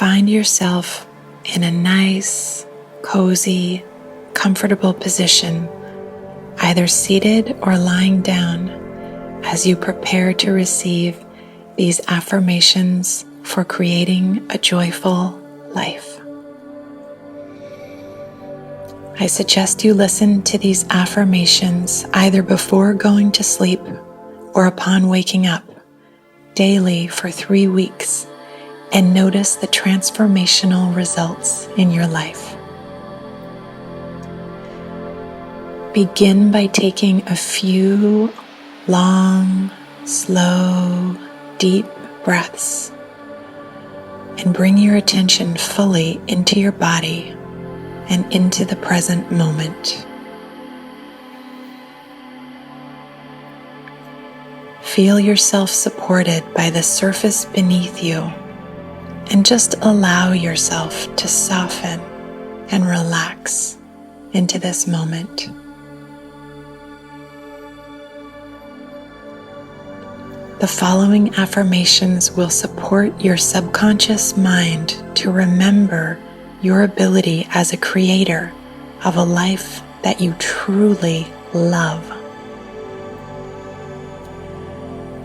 Find yourself in a nice, cozy, comfortable position, either seated or lying down, as you prepare to receive these affirmations for creating a joyful life. I suggest you listen to these affirmations either before going to sleep or upon waking up daily for 3 weeks, and notice the transformational results in your life. Begin by taking a few long, slow, deep breaths and bring your attention fully into your body and into the present moment. Feel yourself supported by the surface beneath you, and just allow yourself to soften and relax into this moment. The following affirmations will support your subconscious mind to remember your ability as a creator of a life that you truly love.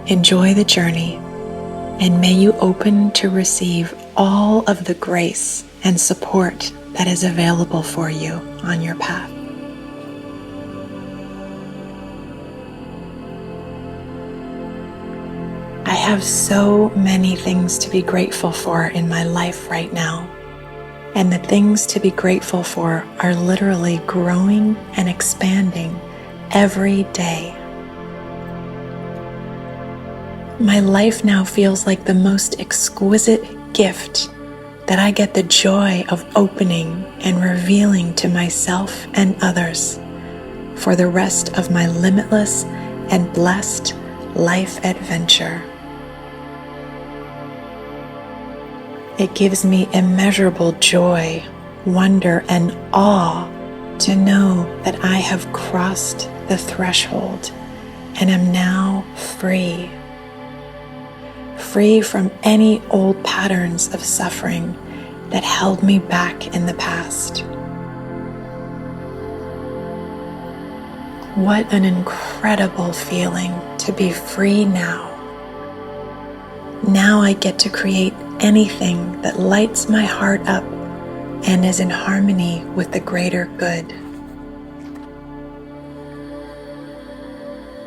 Enjoy the journey, and may you open to receive all of the grace and support that is available for you on your path. I have so many things to be grateful for in my life right now, and the things to be grateful for are literally growing and expanding every day. My life now feels like the most exquisite gift that I get the joy of opening and revealing to myself and others for the rest of my limitless and blessed life adventure. It gives me immeasurable joy, wonder, and awe to know that I have crossed the threshold and am now free. Free from any old patterns of suffering that held me back in the past. What an incredible feeling to be free now. Now I get to create anything that lights my heart up and is in harmony with the greater good.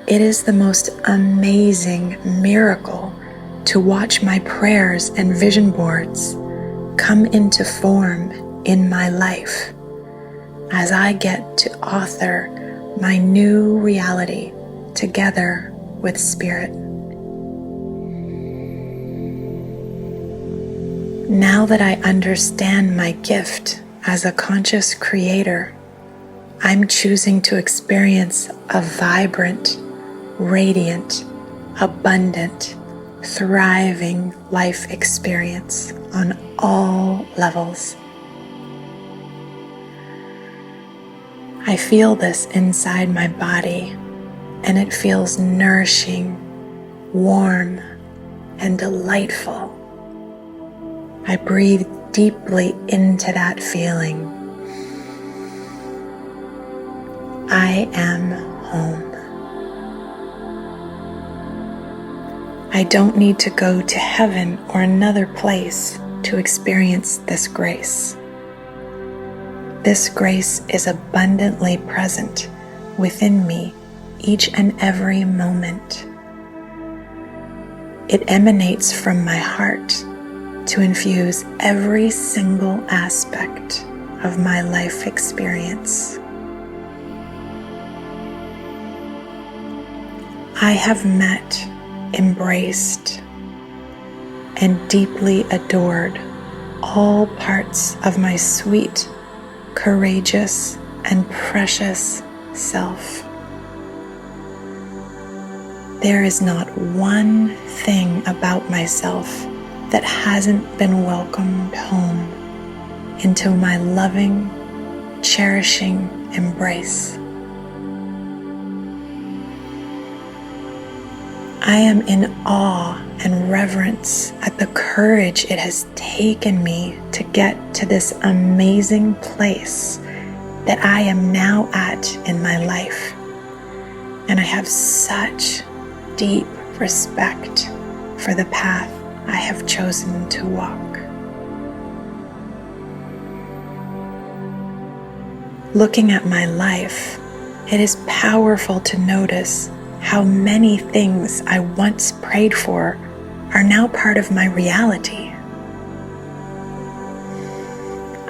It is the most amazing miracle to watch my prayers and vision boards come into form in my life as I get to author my new reality together with Spirit. Now that I understand my gift as a conscious creator, I'm choosing to experience a vibrant, radiant, abundant, thriving life experience on all levels. I feel this inside my body, and it feels nourishing, warm, and delightful. I breathe deeply into that feeling. I am home. I don't need to go to heaven or another place to experience this grace. This grace is abundantly present within me each and every moment. It emanates from my heart to infuse every single aspect of my life experience. I have met, embraced, and deeply adored all parts of my sweet, courageous, and precious self. There is not one thing about myself that hasn't been welcomed home into my loving, cherishing embrace. I am in awe and reverence at the courage it has taken me to get to this amazing place that I am now at in my life. And I have such deep respect for the path I have chosen to walk. Looking at my life, it is powerful to notice how many things I once prayed for are now part of my reality.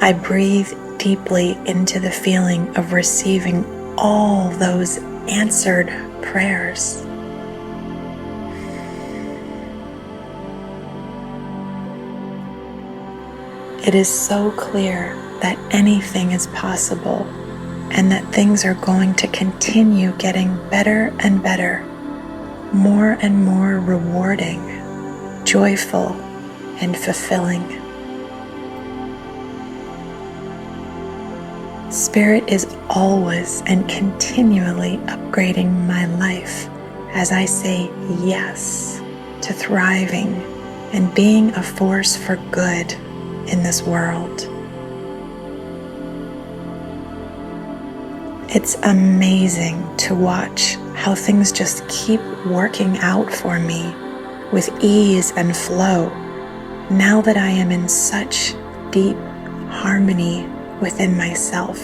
I breathe deeply into the feeling of receiving all those answered prayers. It is so clear that anything is possible and that things are going to continue getting better and better, more and more rewarding, joyful, and fulfilling. Spirit is always and continually upgrading my life as I say yes to thriving and being a force for good in this world. It's amazing to watch how things just keep working out for me with ease and flow now that I am in such deep harmony within myself.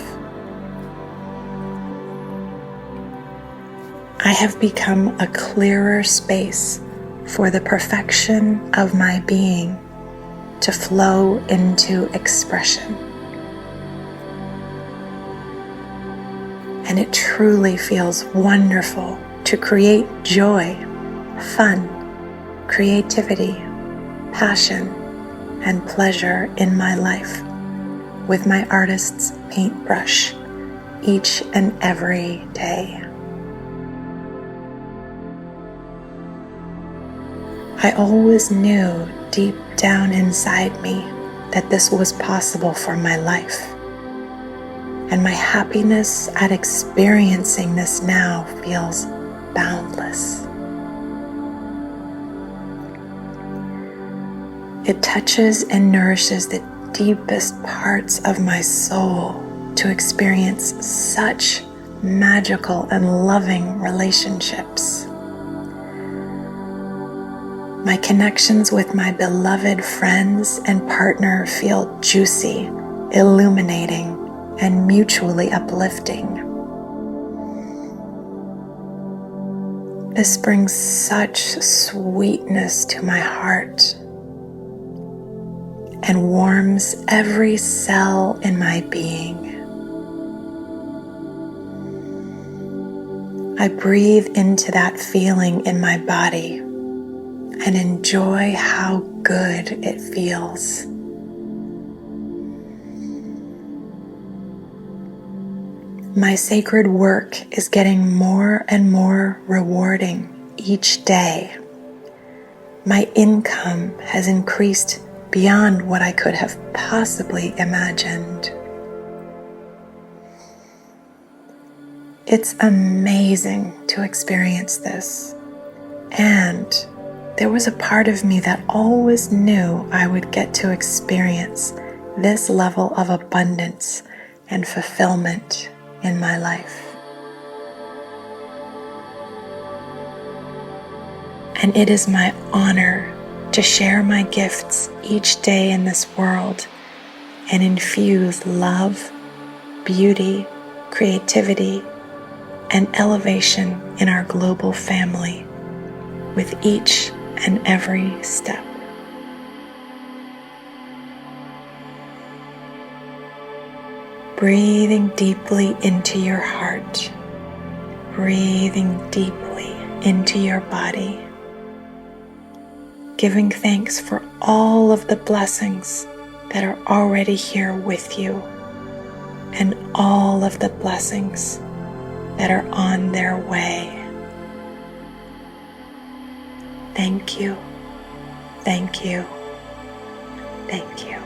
I have become a clearer space for the perfection of my being to flow into expression. And it truly feels wonderful to create joy, fun, creativity, passion, and pleasure in my life with my artist's paintbrush each and every day. I always knew deep down inside me that this was possible for my life. And my happiness at experiencing this now feels boundless. It touches and nourishes the deepest parts of my soul to experience such magical and loving relationships. My connections with my beloved friends and partner feel juicy, illuminating, and mutually uplifting. This brings such sweetness to my heart and warms every cell in my being. I breathe into that feeling in my body and enjoy how good it feels. My sacred work is getting more and more rewarding each day. My income has increased beyond what I could have possibly imagined. It's amazing to experience this, and there was a part of me that always knew I would get to experience this level of abundance and fulfillment in my life. And it is my honor to share my gifts each day in this world and infuse love, beauty, creativity, and elevation in our global family with each and every step. Breathing deeply into your heart, breathing deeply into your body, giving thanks for all of the blessings that are already here with you and all of the blessings that are on their way. Thank you, thank you, thank you.